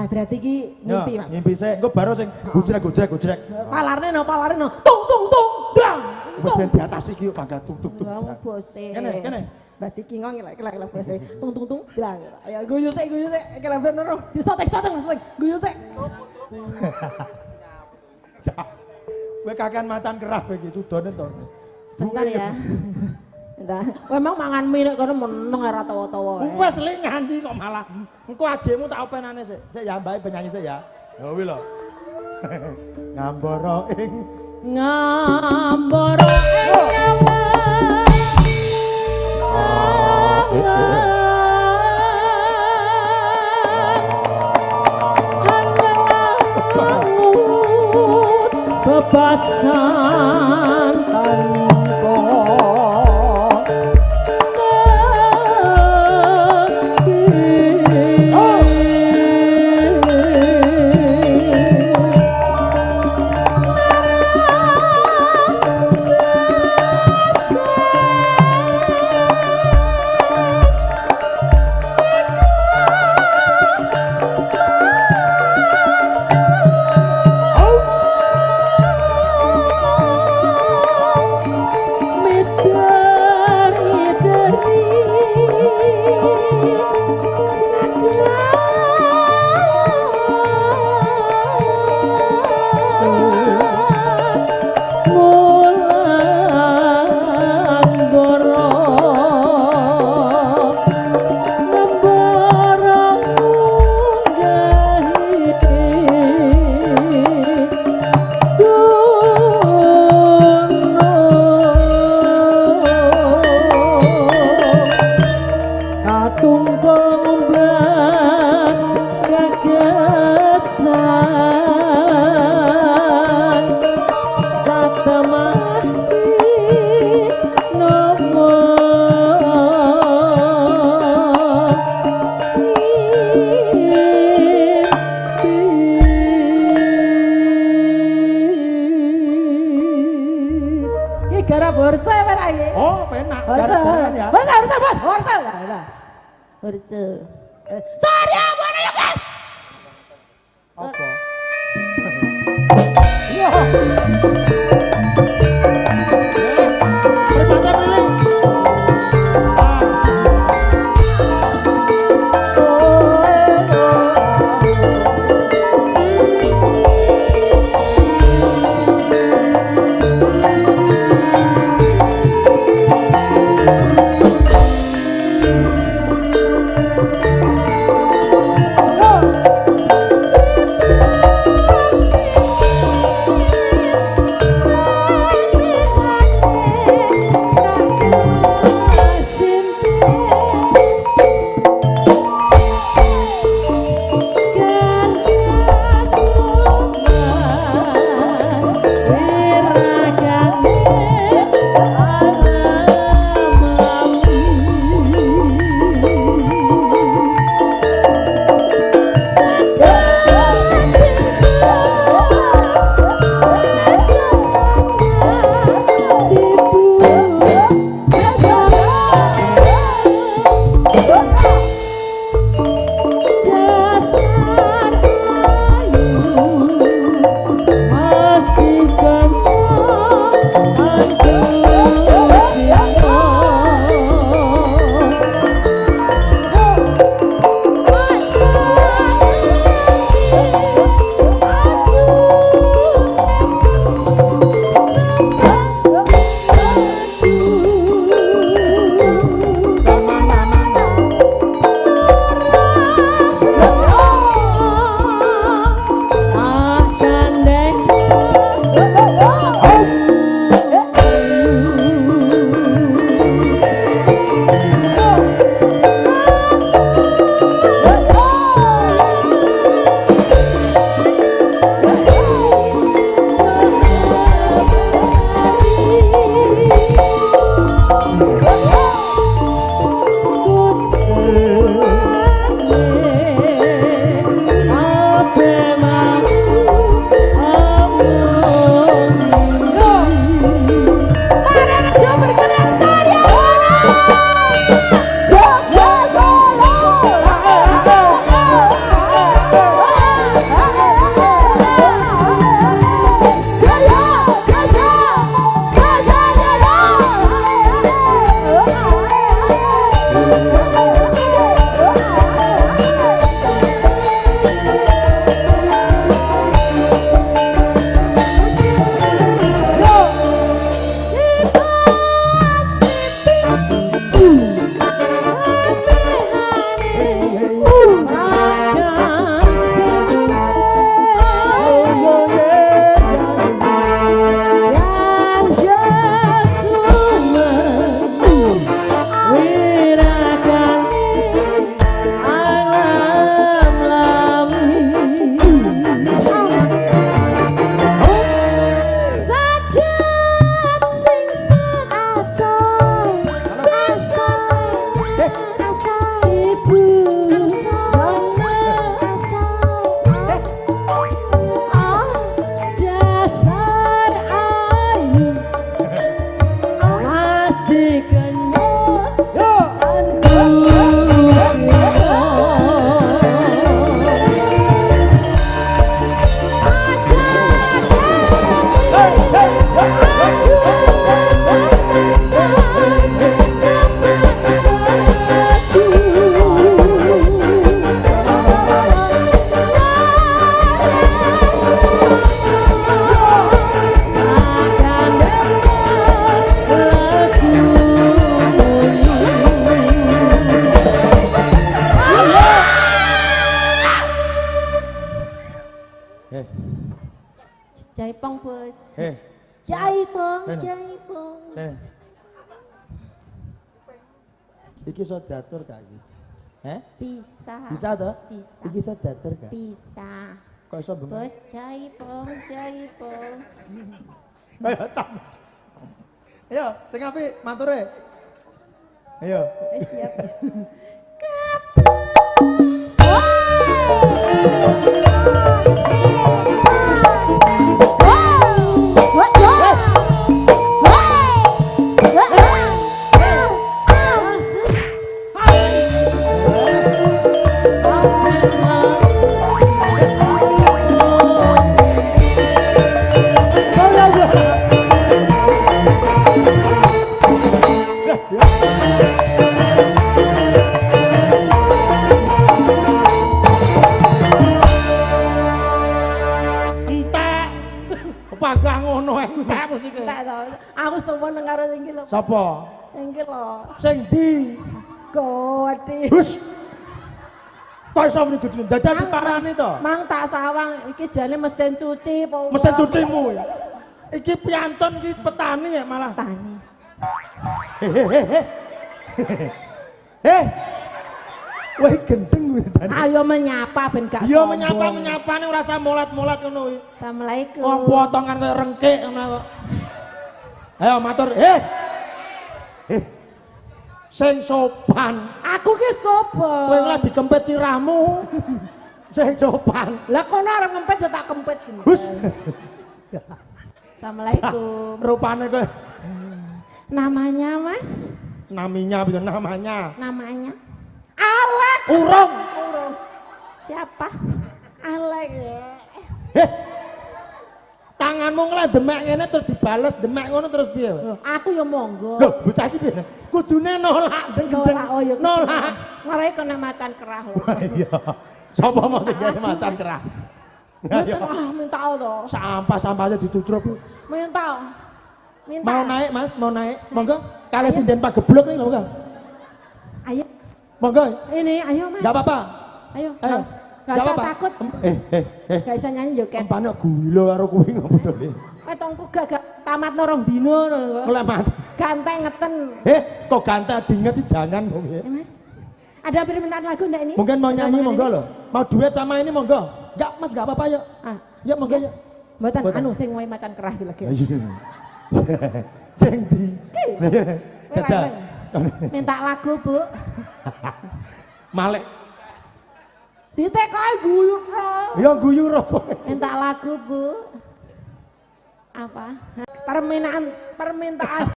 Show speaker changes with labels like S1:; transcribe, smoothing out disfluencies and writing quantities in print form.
S1: berarti ki ngimpi Mas.
S2: Ngimpi sik, engko baru sing gojrek.
S1: Palarne no. Tung drang.
S2: Wis ben diatasi iki yuk pangkat tuk.
S1: Kamu bose.
S2: Kene.
S1: Berarti ki ngong lek bose. Tung drang. Ayo guyu sik. Kela ben no. Disotek Mas. Guyu sik.
S2: Kowe kakean macan kerah kowe iki cudone to.
S1: Bentar ya. Entah, memang mangan mie nek kono meneng ora tawa-tawa.
S2: Wes li nganti kok malah. Engko adekmu tak openane sik. Sik ya mbae penyanyi sik ya. Ya kuwi lho. Ngambara ing
S1: bebasan tanpa
S2: Eh.
S1: Jaipong, Bos.
S2: Jaipong.
S1: Jaipong.
S2: Iki iso diatur gak iki?
S1: Bisa.
S2: Bisa toh?
S1: Bisa.
S2: Iki iso diatur gak?
S1: Bisa.
S2: Kok iso bengong?
S1: Bos Jaipong, Jaipong.
S2: Ayo cam. Ayo, sing apik mature. Ayo.
S1: Siap.
S2: Pagah ngono entek musike.
S1: Entek to. Aku seneng karo sing iki lho.
S2: Sapa?
S1: Sing iki lho.
S2: Sing ndi?
S1: Gowedi.
S2: Hus. Kok iso muni gedhe dadak diparani to?
S1: Mang tak sawang iki jane mesin cuci apa?
S2: Mesin cucimu ya. Iki piantun iki petani ya malah.
S1: Tani.
S2: Wah gendeng kuwi jane.
S1: Ayo menyapa ben gak
S2: Iya
S1: sombong.
S2: menyapa-menyapane ora usah molat-molat ngono kuwi.
S1: Assalamualaikum.
S2: Oh, potongan kaya rengkik ngono kok. Ayo matur. Sing sopan.
S1: Aku ki sopan.
S2: Kowe ora dikempet sirahmu. Sing sopan.
S1: Lah kono arep ngempet yo tak kempet.
S2: Hus.
S1: Assalamualaikum.
S2: Rupane kowe.
S1: Namanya Mas?
S2: Naminya piye namanya?
S1: Namanya Alek.
S2: Urung.
S1: Urung. Siapa? Alek ya.
S2: Tanganmu ngelak demek ngene terus dibales demek ngono terus piye?
S1: Loh, aku ya monggo.
S2: Lho, bocah iki piye? Kudune nolak gendeng.
S1: Oh ya.
S2: Nolak.
S1: Marai kena macan kerah lho.
S2: Wah iya. Sapa mau tinggal macan kerah?
S1: Ayo. Minta to.
S2: Sampah-sampahnya ditutruk.
S1: Minta. Minta.
S2: Mau naik Mas, mau naik. Monggo. Kali sinden Pak Geblok nih monggo.
S1: Ayo.
S2: Monggo.
S1: Ini ayo Mas.
S2: Enggak apa-apa.
S1: Ayo.
S2: Ayo.
S1: Gak usah takut. Gak bisa nyanyi joget.
S2: Empane gila karo kuwi ngopo to?
S1: Kowe tongku gak tamat norong dino ngono.
S2: Mulai mati.
S1: Ganteng ngeten.
S2: Kok ganteng diingeti jangan dong ya.
S1: Mas. Ada permintaan lagu enggak ini?
S2: Mungkin mau nyanyi monggo loh. Mau duet sama ini monggo. Enggak Mas, enggak apa-apa yuk. Yuk monggo yuk.
S1: Mboten anu sing wae macan kerah iki lagi.
S2: Sing ndi? Jajal.
S1: Minta lagu, Bu.
S2: Malek.
S1: Ditekoki guyur ro.
S2: Ya guyu ro.
S1: Minta lagu, Bu. Apa? Permintaan